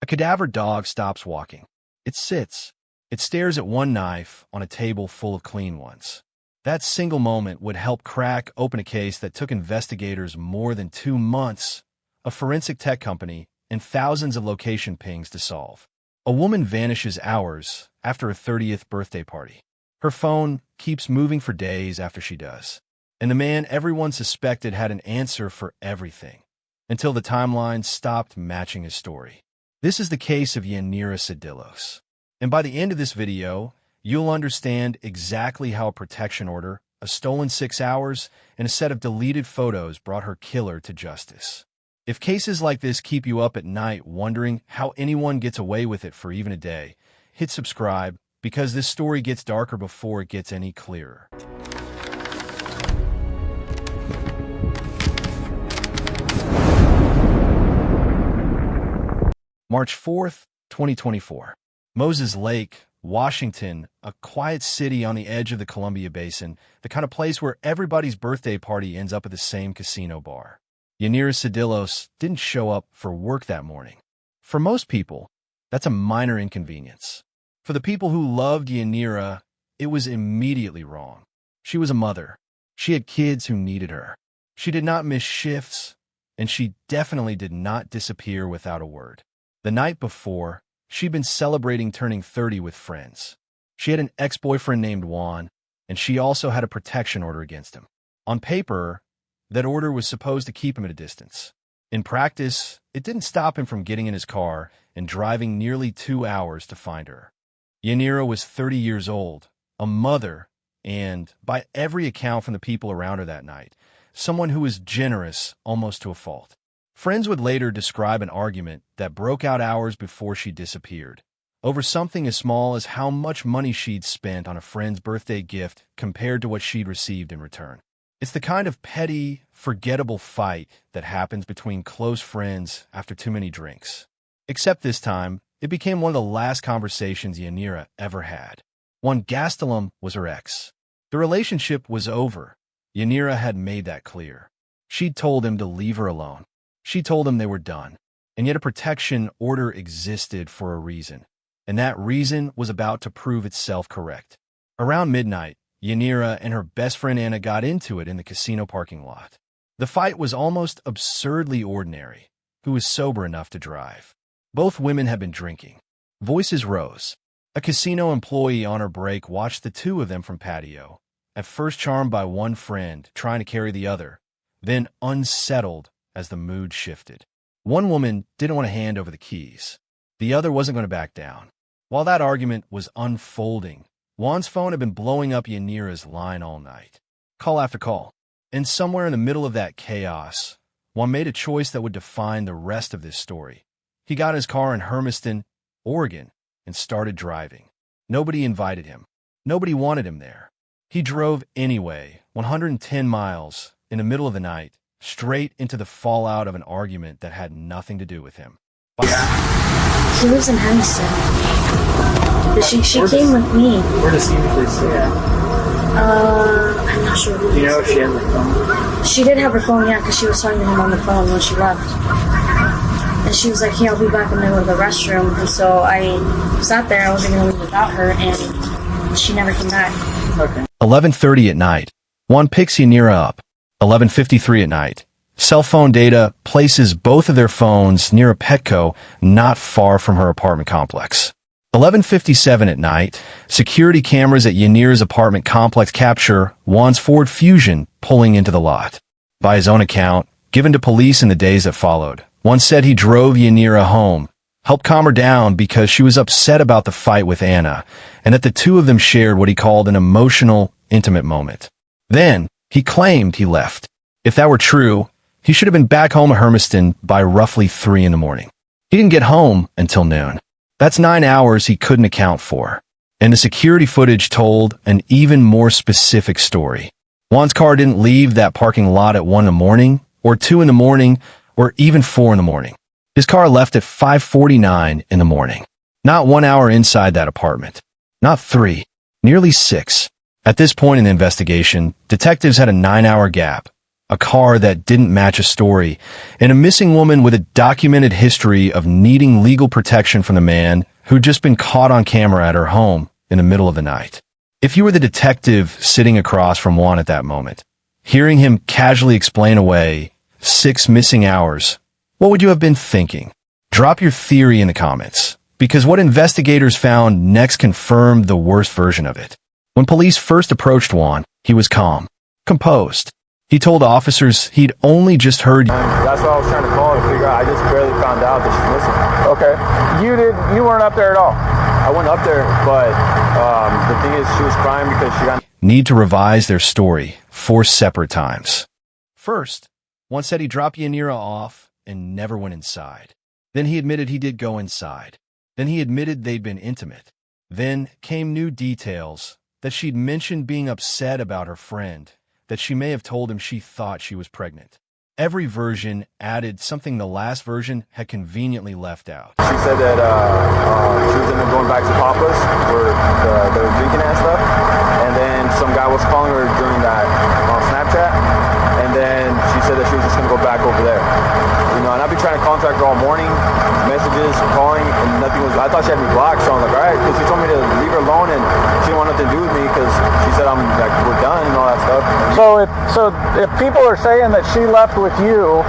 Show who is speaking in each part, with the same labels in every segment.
Speaker 1: A cadaver dog stops walking. It sits. It stares at one knife on a table full of clean ones. That single moment would help crack open a case that took investigators more than 2 months, a forensic tech company, and thousands of location pings to solve. A woman vanishes hours after a 30th birthday party. Her phone keeps moving for days after she does. And the man everyone suspected had an answer for everything, until the timeline stopped matching his story. This is the case of Yanira Sedillos. And by the end of this video, you'll understand exactly how a protection order, a stolen 6 hours, and a set of deleted photos brought her killer to justice. If cases like this keep you up at night wondering how anyone gets away with it for even a day, hit subscribe, because this story gets darker before it gets any clearer. March 4th, 2024. Moses Lake, Washington, a quiet city on the edge of the Columbia Basin, the kind of place where everybody's birthday party ends up at the same casino bar. Yanira Sedillos didn't show up for work that morning. For most people, that's a minor inconvenience. For the people who loved Yanira, it was immediately wrong. She was a mother. She had kids who needed her. She did not miss shifts, and she definitely did not disappear without a word. The night before, she'd been celebrating turning 30 with friends. She had an ex-boyfriend named Juan, and she also had a protection order against him. On paper, that order was supposed to keep him at a distance. In practice, it didn't stop him from getting in his car and driving nearly 2 hours to find her. Yanira was 30 years old, a mother, and, by every account from the people around her that night, someone who was generous almost to a fault. Friends would later describe an argument that broke out hours before she disappeared, over something as small as how much money she'd spent on a friend's birthday gift compared to what she'd received in return. It's the kind of petty, forgettable fight that happens between close friends after too many drinks. Except this time, it became one of the last conversations Yanira ever had. Juan Gastelum was her ex. The relationship was over. Yanira had made that clear. She'd told him to leave her alone. She told him they were done. And yet a protection order existed for a reason. And that reason was about to prove itself correct. Around midnight, Yanira and her best friend Anna got into it in the casino parking lot. The fight was almost absurdly ordinary. Who was sober enough to drive? Both women had been drinking. Voices rose. A casino employee on her break watched the two of them from patio, at first charmed by one friend trying to carry the other, then unsettled as the mood shifted. One woman didn't want to hand over the keys. The other wasn't going to back down. While that argument was unfolding, Juan's phone had been blowing up Yanira's line all night. Call after call. And somewhere in the middle of that chaos, Juan made a choice that would define the rest of this story. He got his car in Hermiston, Oregon, and started driving. Nobody invited him. Nobody wanted him there. He drove anyway, 110 miles, in the middle of the night, straight into the fallout of an argument that had nothing to do with him.
Speaker 2: He lives in Hermiston. But she came with me.
Speaker 3: Where does he usually stay at?
Speaker 2: I'm not sure.
Speaker 3: Do you know if she has her phone?
Speaker 2: She did have her phone, yeah, because she was talking to him on the phone when she left. And she was like, "Yeah, I'll be back when I go to the restroom." And so I sat there. I wasn't going to leave without her, and she never came back.
Speaker 3: Okay.
Speaker 1: 11:30 at night. Juan picks Yanira up. 11:53 at night. Cell phone data places both of their phones near a Petco not far from her apartment complex. 11:57 at night. Security cameras at Yanira's apartment complex capture Juan's Ford Fusion pulling into the lot. By his own account, given to police in the days that followed, Juan said he drove Yanira home, helped calm her down because she was upset about the fight with Anna, and that the two of them shared what he called an emotional, intimate moment. Then, he claimed he left. If that were true, he should have been back home at Hermiston by roughly 3 in the morning. He didn't get home until noon. That's 9 hours he couldn't account for. And the security footage told an even more specific story. Juan's car didn't leave that parking lot at 1 in the morning, or 2 in the morning, or even 4 in the morning. His car left at 5:49 in the morning. Not 1 hour inside that apartment. Not 3. Nearly 6. At this point in the investigation, detectives had a 9-hour gap, a car that didn't match a story, and a missing woman with a documented history of needing legal protection from the man who'd just been caught on camera at her home in the middle of the night. If you were the detective sitting across from Juan at that moment, hearing him casually explain away 6 missing hours, what would you have been thinking? Drop your theory in the comments, because what investigators found next confirmed the worst version of it. When police first approached Juan, he was calm, composed. He told officers he'd only just heard.
Speaker 4: That's what I was trying to call to figure out. I just barely found out that she's missing.
Speaker 5: Okay. You weren't up there at all?
Speaker 4: I went up there, but the thing is, she was crying because she got...
Speaker 1: Need to revise their story 4 separate times. First, Juan said he dropped Yanira off and never went inside. Then he admitted he did go inside. Then he admitted they'd been intimate. Then came new details that she'd mentioned being upset about her friend, that she may have told him she thought she was pregnant. Every version added something the last version had conveniently left out.
Speaker 4: She said that she was going back to Papa's where they were drinking and stuff, and then some guy was calling her during that on Snapchat, and then she said that she was just going to go back over there. You know, and I've been trying to contact her all morning, messages, calling, and nothing was... I thought she had me blocked, so I'm like, all right, because she told me to leave her alone, and she didn't want nothing to do with me because she said we're done and all that stuff.
Speaker 5: So if people are saying that she left with you,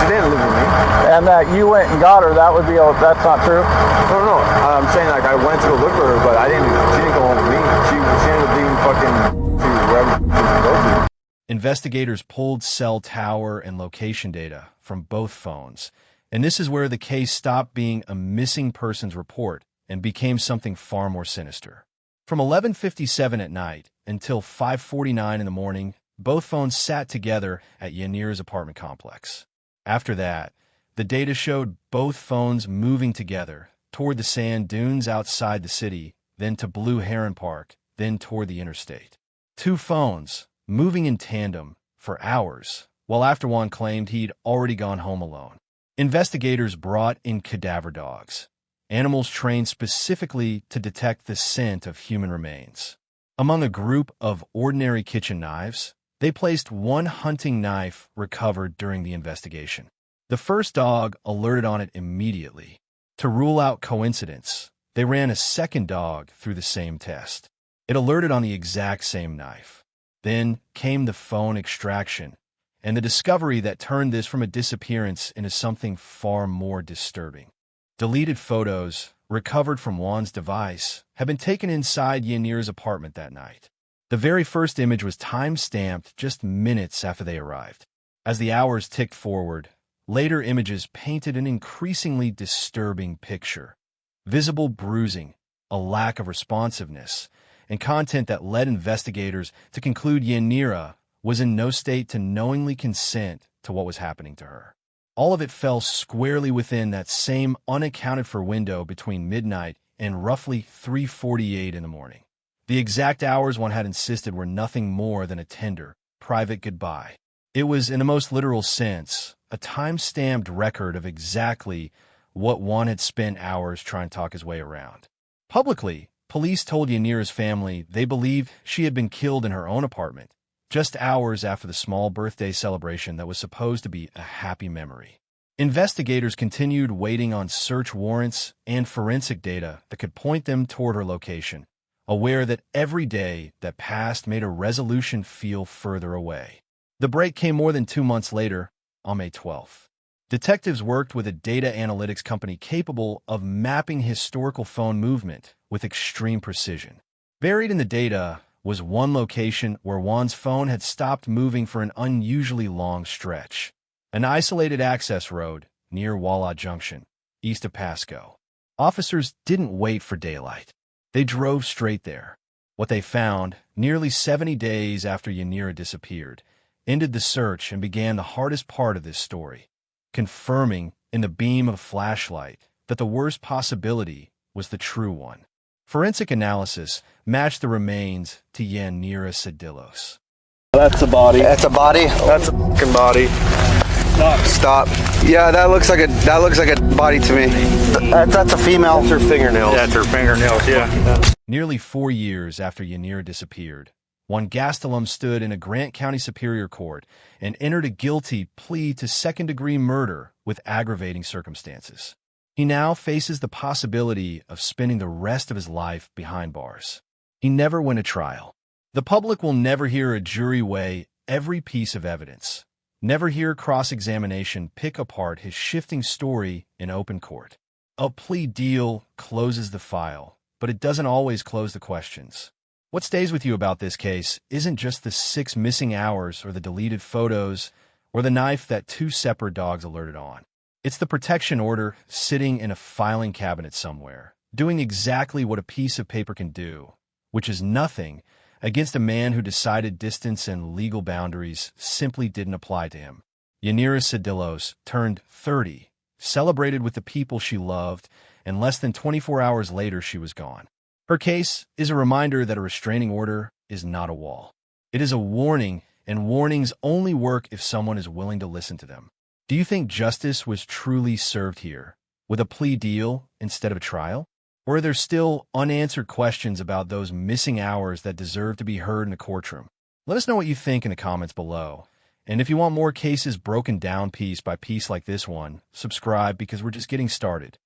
Speaker 4: She didn't live with me.
Speaker 5: and that you went and got her, that's not true?
Speaker 4: No. I'm saying like I went to go look for her, but she didn't go home with me. She ended up leaving fucking to wherever she was going to go to.
Speaker 1: Investigators pulled cell tower and location data from both phones, and this is where the case stopped being a missing persons report and became something far more sinister. From 11:57 at night until 5:49 in the morning, both phones sat together at Yanira's apartment complex. After that, the data showed both phones moving together toward the sand dunes outside the city, then to Blue Heron Park, then toward the interstate. 2 phones moving in tandem for hours, while after Juan claimed he'd already gone home alone. Investigators brought in cadaver dogs, animals trained specifically to detect the scent of human remains. Among a group of ordinary kitchen knives, they placed one hunting knife recovered during the investigation. The first dog alerted on it immediately. To rule out coincidence, they ran a second dog through the same test. It alerted on the exact same knife. Then came the phone extraction, and the discovery that turned this from a disappearance into something far more disturbing. Deleted photos, recovered from Juan's device, had been taken inside Yanira's apartment that night. The very first image was time-stamped just minutes after they arrived. As the hours ticked forward, later images painted an increasingly disturbing picture. Visible bruising, a lack of responsiveness, and content that led investigators to conclude Yanira was in no state to knowingly consent to what was happening to her. All of it fell squarely within that same unaccounted-for window between midnight and roughly 3:48 in the morning. The exact hours one had insisted were nothing more than a tender, private goodbye. It was, in the most literal sense, a time-stamped record of exactly what Juan had spent hours trying to talk his way around. Publicly, police told Yanira's family they believed she had been killed in her own apartment, just hours after the small birthday celebration that was supposed to be a happy memory. Investigators continued waiting on search warrants and forensic data that could point them toward her location, aware that every day that passed made a resolution feel further away. The break came more than 2 months later, on May 12th. Detectives worked with a data analytics company capable of mapping historical phone movement with extreme precision. Buried in the data was one location where Juan's phone had stopped moving for an unusually long stretch, an isolated access road near Walla Junction, east of Pasco. Officers didn't wait for daylight. They drove straight there. What they found, nearly 70 days after Yanira disappeared, ended the search and began the hardest part of this story, confirming in the beam of a flashlight that the worst possibility was the true one. Forensic analysis matched the remains to Yanira Sedillos.
Speaker 4: That's a body.
Speaker 6: That's a body?
Speaker 4: That's a fucking body.
Speaker 6: Stop. Yeah, that looks like a body to me. That's a female.
Speaker 4: That's her fingernails.
Speaker 7: That's her fingernails, yeah.
Speaker 1: Nearly 4 years after Yanira disappeared, Juan Gastelum stood in a Grant County Superior Court and entered a guilty plea to second-degree murder with aggravating circumstances. He now faces the possibility of spending the rest of his life behind bars. He never went to trial. The public will never hear a jury weigh every piece of evidence, never hear cross-examination pick apart his shifting story in open court. A plea deal closes the file, but it doesn't always close the questions. What stays with you about this case isn't just the 6 missing hours or the deleted photos or the knife that 2 separate dogs alerted on. It's the protection order sitting in a filing cabinet somewhere, doing exactly what a piece of paper can do, which is nothing, against a man who decided distance and legal boundaries simply didn't apply to him. Yanira Sedillos turned 30, celebrated with the people she loved, and less than 24 hours later she was gone. Her case is a reminder that a restraining order is not a wall. It is a warning, and warnings only work if someone is willing to listen to them. Do you think justice was truly served here, with a plea deal instead of a trial? Or are there still unanswered questions about those missing hours that deserve to be heard in a courtroom? Let us know what you think in the comments below. And if you want more cases broken down piece by piece like this one, subscribe because we're just getting started.